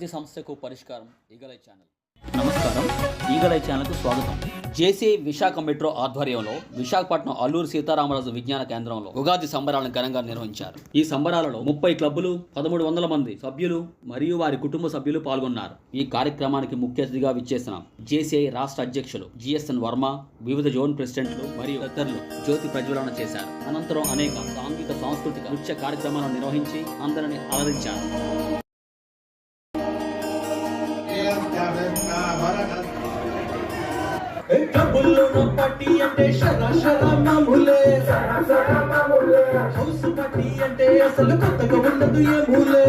ప్రతి సమస్యకు పరిష్కారం ఈగలై ఛానల్. నమస్కారం, ఈగలై ఛానల్కు స్వాగతం. జేసీ విశాఖ మెట్రో ఆధ్వర్యంలో విశాఖపట్నం అల్లూరు సీతారామరాజు విజ్ఞాన కేంద్రంలో ఉగాది సంబరాలను ఘనంగా నిర్వహించారు. ఈ సంబరాలలో 30 క్లబ్బులు, 1300 మంది సభ్యులు మరియు వారి కుటుంబ సభ్యులు పాల్గొన్నారు. ఈ కార్యక్రమానికి ముఖ్య అతిథిగా విచ్చేసిన జేసీఐ రాష్ట్ర అధ్యక్షులు జిఎస్ఎన్ వర్మ, వివిధ జోన్ ప్రెసిడెంట్లు మరియు తదితరులు జ్యోతి ప్రజ్వలన చేశారు. అనంతరం అనేక సాంఘిక సాంస్కృతిక నృత్య కార్యక్రమాలను నిర్వహించి అందరిని అలరించారు. పట్టి అంటే మామూలే, హౌస్ పట్టి అంటే అసలు కొత్తగా ఉండదు ఏమూలే.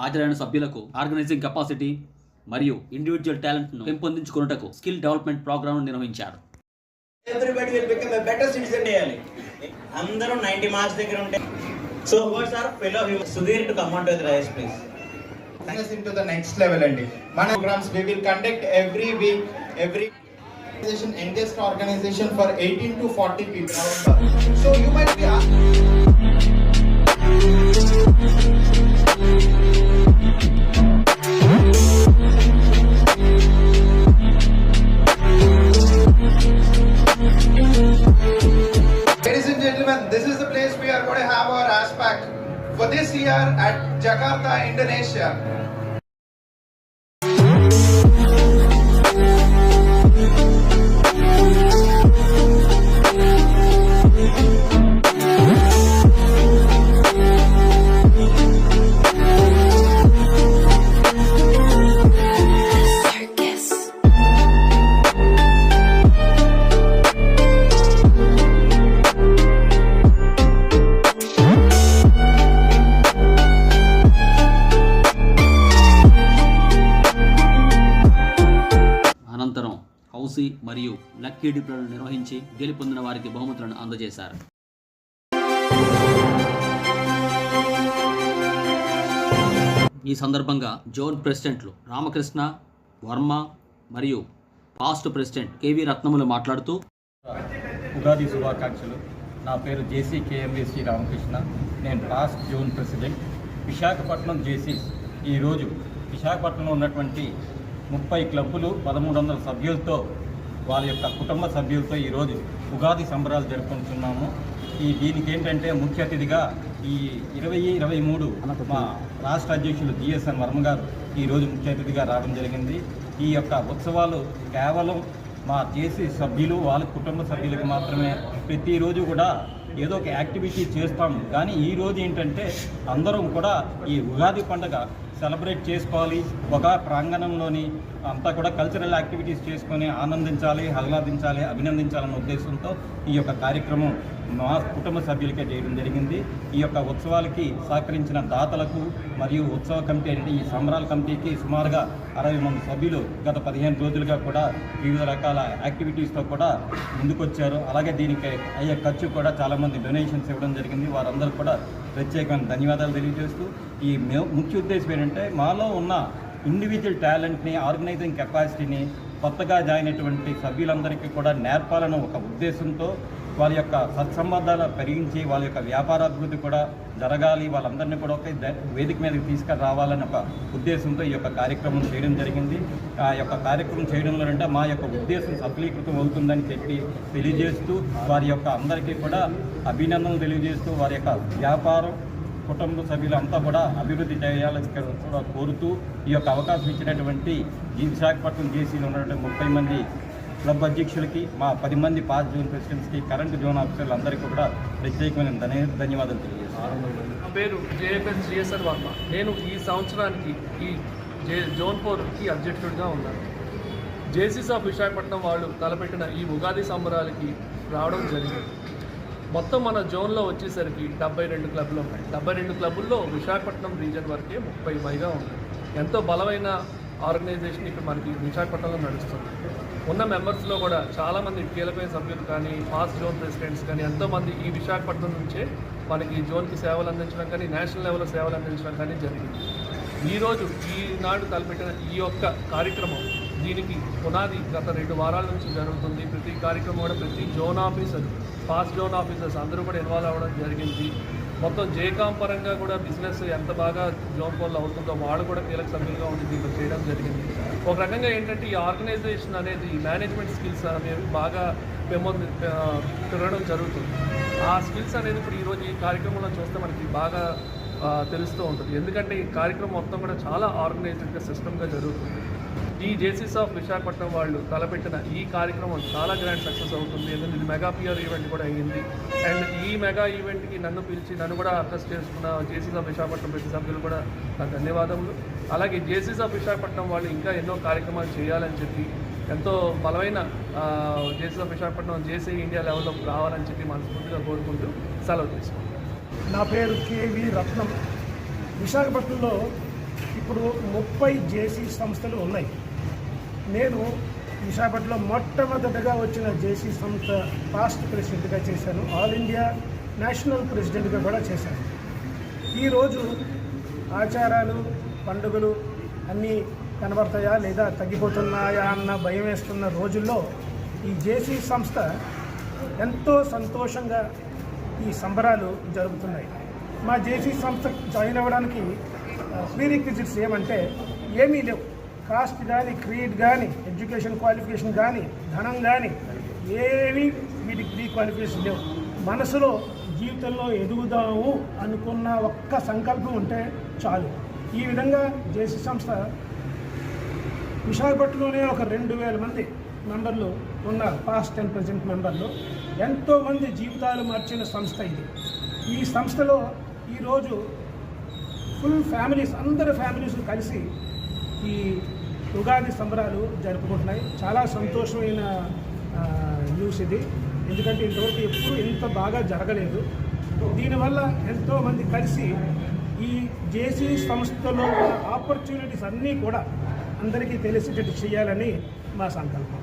హాజరైన సభ్యులకు ఆర్గనైజింగ్ కెపాసిటీ మరియు ఇండివిజువల్ టాలెంట్ ను పెంపొందించుకున్నటకు స్కిల్ డెవలప్మెంట్ ప్రోగ్రామ్ నిర్వహించారు. Everybody will become a better citizen daily. అందరూ 90 మార్క్స్ దగ్గర ఉంటే so words are fellow Sudheer to come on to the rise please. Business into the next level అండి. మన programs we will conduct every week, every organization, engaged organization for 18 to 40 people. So you might be Ladies and gentlemen, this is the place we are going to have our ASPAC for this year at Jakarta, Indonesia. Housie మరియు lucky డిప్లను నిర్వహించి గెలుపొందిన వారికి బహుమతులను అందజేశారు. ఈ సందర్భంగా zone ప్రెసిడెంట్లు రామకృష్ణ, వర్మ మరియు past president KV రత్నములు మాట్లాడుతూ ఉగాది శుభాకాంక్షలు. నా పేరు జేసీ కేఎంవిసి రామకృష్ణ. నేను పాస్ట్ జోన్ ప్రెసిడెంట్ విశాఖపట్నం జేసీస్. ఈరోజు విశాఖపట్నంలో ఉన్నటువంటి 30 క్లబ్బులు 1300 సభ్యులతో వాళ్ళ యొక్క కుటుంబ సభ్యులతో ఈరోజు ఉగాది సంబరాలు జరుపుకుంటున్నాము. దీనికి ఏంటంటే ముఖ్య అతిథిగా ఈ 2023 మా రాష్ట్ర అధ్యక్షులు జిఎస్ఎన్ వర్మ గారు ఈరోజు ముఖ్య అతిథిగా రావడం జరిగింది. ఈ యొక్క ఉత్సవాలు కేవలం మా జేసీ సభ్యులు వాళ్ళ కుటుంబ సభ్యులకు మాత్రమే ప్రతిరోజు కూడా ఏదో ఒక యాక్టివిటీ చేస్తాము. కానీ ఈరోజు ఏంటంటే అందరం కూడా ఈ ఉగాది పండుగ సెలబ్రేట్ చేసుకోవాలి, ఒక ప్రాంగణంలోని అంతా కూడా కల్చరల్ యాక్టివిటీస్ చేసుకొని ఆనందించాలి, ఆహ్లాదించాలి, అభినందించాలన్న ఉద్దేశంతో ఈ యొక్క కార్యక్రమం మా కుటుంబ సభ్యులకే చేయడం జరిగింది. ఈ యొక్క ఉత్సవాలకి సహకరించిన దాతలకు మరియు ఉత్సవ కమిటీ అంటే ఈ సంబరాల కమిటీకి సుమారుగా 60 మంది సభ్యులు గత 15 రోజులుగా కూడా వివిధ రకాల యాక్టివిటీస్తో కూడా ముందుకొచ్చారు. అలాగే దీనికి అయ్యే ఖర్చు కూడా చాలామంది డొనేషన్స్ ఇవ్వడం జరిగింది. వారందరూ కూడా ప్రత్యేకమైన ధన్యవాదాలు తెలియజేస్తూ ఈ ముఖ్య ఉద్దేశం ఏంటంటే మాలో ఉన్న ఇండివిజువల్ టాలెంట్ని, ఆర్గనైజింగ్ కెపాసిటీని కొత్తగా జాయిన్ అయినటువంటి సభ్యులందరికీ కూడా నేర్పాలని ఒక ఉద్దేశంతో వాళ్ళ యొక్క సత్సంబంధాలు పెరిగించి వాళ్ళ యొక్క వ్యాపారాభివృద్ధి కూడా జరగాలి, వాళ్ళందరినీ కూడా ఒక వేదిక మీదకి తీసుకురావాలని ఒక ఉద్దేశంతో ఈ యొక్క కార్యక్రమం చేయడం జరిగింది. ఆ యొక్క కార్యక్రమం చేయడంలో అంటే మా యొక్క ఉద్దేశం సఫలీకృతం అవుతుందని చెప్పి తెలియజేస్తూ వారి యొక్క అందరికీ కూడా అభినందనలు తెలియజేస్తూ వారి యొక్క వ్యాపారం కుటుంబ సభ్యులంతా కూడా అభివృద్ధి చేయాలని కూడా కోరుతూ ఈ యొక్క అవకాశం ఇచ్చినటువంటి విశాఖపట్నం జేసీలో ఉన్నటువంటి 30 మంది క్లబ్ అధ్యక్షులకి, మా 10 మంది పాస్ జోన్ ప్రెసిడెంట్స్కి, కరెంట్ జోన్ ఆఫీసర్లు అందరికీ కూడా ప్రత్యేకమైన ధన్యవాదాలు తెలియజేస్తాను. నా పేరు జేఎఫ్ఎస్ జిఎస్ఆర్ వర్మ. నేను ఈ సంవత్సరానికి ఈ జోన్ 4కి అధ్యక్షుడిగా ఉన్నాను. జేసీస్ ఆఫ్ విశాఖపట్నం వాళ్ళు తలపెట్టిన ఈ ఉగాది సంబరాలకి రావడం జరిగింది. మొత్తం మన జోన్లో వచ్చేసరికి 72 క్లబ్లు ఉన్నాయి. 72 క్లబ్బుల్లో విశాఖపట్నం రీజన్ వరకే 30 పైగా ఉన్నాయి. ఎంతో బలమైన ఆర్గనైజేషన్ ఇక్కడ మనకి విశాఖపట్నంలో నడుస్తుంది. ఉన్న మెంబర్స్లో కూడా చాలామంది కీలకమైన సభ్యులు కానీ, పాస్ట్ జోన్ ప్రెసిడెంట్స్ కానీ ఎంతోమంది ఈ విశాఖపట్నం నుంచే మనకి జోన్కి సేవలు అందించడం కానీ, నేషనల్ లెవెల్లో సేవలు అందించడం కానీ జరిగింది. ఈరోజు ఈనాడు తలపెట్టిన ఈ యొక్క కార్యక్రమం దీనికి పునాది గత 2 వారాల నుంచి జరుగుతుంది. ప్రతి కార్యక్రమం కూడా ప్రతి zone officer, past zone officers అందరూ కూడా ఇన్వాల్వ్ అవ్వడం జరిగింది. మొత్తం జేకాం పరంగా కూడా బిజినెస్ ఎంత బాగా జోన్ 4లో అవుతుందో వాళ్ళు కూడా కీలక సభ్యులుగా ఉండి దీంట్లో చేయడం జరిగింది. ఒక రకంగా ఏంటంటే ఈ ఆర్గనైజేషన్ అనేది మేనేజ్మెంట్ స్కిల్స్ అనేవి బాగా పెరగడం జరుగుతుంది. ఆ స్కిల్స్ అనేది ఇప్పుడు ఈరోజు ఈ కార్యక్రమంలో చూస్తే మనకి బాగా తెలుస్తూ ఉంటుంది. ఎందుకంటే ఈ కార్యక్రమం మొత్తం కూడా చాలా ఆర్గనైజ్డ్గా సిస్టమ్గా జరుగుతుంది. ఈ జేసీస్ ఆఫ్ విశాఖపట్నం వాళ్ళు తలపెట్టిన ఈ కార్యక్రమం చాలా గ్రాండ్ సక్సెస్ అవుతుంది. ఎందుకంటే ఇది మెగా పిఆర్ ఈవెంట్ కూడా అయ్యింది. అండ్ ఈ మెగా ఈవెంట్కి నన్ను పిలిచి నన్ను కూడా అరెస్ట్ చేసుకున్న జేసీస్ ఆఫ్ విశాఖపట్నం ప్రతి సభ్యులు కూడా నాకు ధన్యవాదములు. అలాగే జేసీస్ ఆఫ్ విశాఖపట్నం వాళ్ళు ఇంకా ఎన్నో కార్యక్రమాలు చేయాలని చెప్పి ఎంతో బలమైన జేసీస్ ఆఫ్ విశాఖపట్నం జేసీ ఇండియా లెవెల్లో రావాలని చెప్పి మనస్ఫూర్తిగా కోరుకుంటూ సెలవు తీసుకుంటాం. నా పేరు కేవి రత్నం. విశాఖపట్నంలో ఇప్పుడు 30 జేసీ సంస్థలు ఉన్నాయి. నేను విశాఖపట్నంలో మొట్టమొదటగా వచ్చిన జేసీ సంస్థ పాస్ట్ ప్రెసిడెంట్గా చేశాను. ఆల్ ఇండియా నేషనల్ ప్రెసిడెంట్గా కూడా చేశాను. ఈరోజు ఆచారాలు, పండుగలు అన్నీ కనబడతాయా లేదా తగ్గిపోతున్నాయా అన్న భయం వేస్తున్న రోజుల్లో ఈ జేసీ సంస్థ ఎంతో సంతోషంగా ఈ సంబరాలు జరుగుతున్నాయి. మా జేసీ సంస్థ జాయిన్ అవ్వడానికి ప్రీరిక్విజిట్స్ ఏమంటే ఏమీ లేవు. కాస్ట్ కానీ, క్రీడ్ కానీ, ఎడ్యుకేషన్ క్వాలిఫికేషన్ కానీ, ధనం కానీ ఏమీ వీటికి ప్రీ క్వాలిఫికేషన్ లేవు. మనసులో జీవితంలో ఎదుగుదాము అనుకున్న ఒక్క సంకల్పం ఉంటే చాలు. ఈ విధంగా జేసీ సంస్థ విశాఖపట్నంలోనే ఒక 2000 మంది మెంబర్లు ఉన్నారు. పాస్ట్ అండ్ ప్రజెంట్ మెంబర్లు ఎంతోమంది జీవితాలు మార్చిన సంస్థ ఇది. ఈ సంస్థలో ఈరోజు ఫుల్ ఫ్యామిలీస్, అందరు ఫ్యామిలీస్ కలిసి ఈ ఉగాది సంబరాలు జరుపుకుంటున్నాయి. చాలా సంతోషమైన న్యూస్ ఇది. ఎందుకంటే ఇంతవరకు ఎప్పుడు ఇంత బాగా జరగలేదు. దీనివల్ల ఎంతోమంది కలిసి ఈ జేసీ సంస్థలో ఉన్న ఆపర్చునిటీస్ అన్నీ కూడా అందరికీ తెలిసేటట్టు చేయాలని మా సంకల్పం.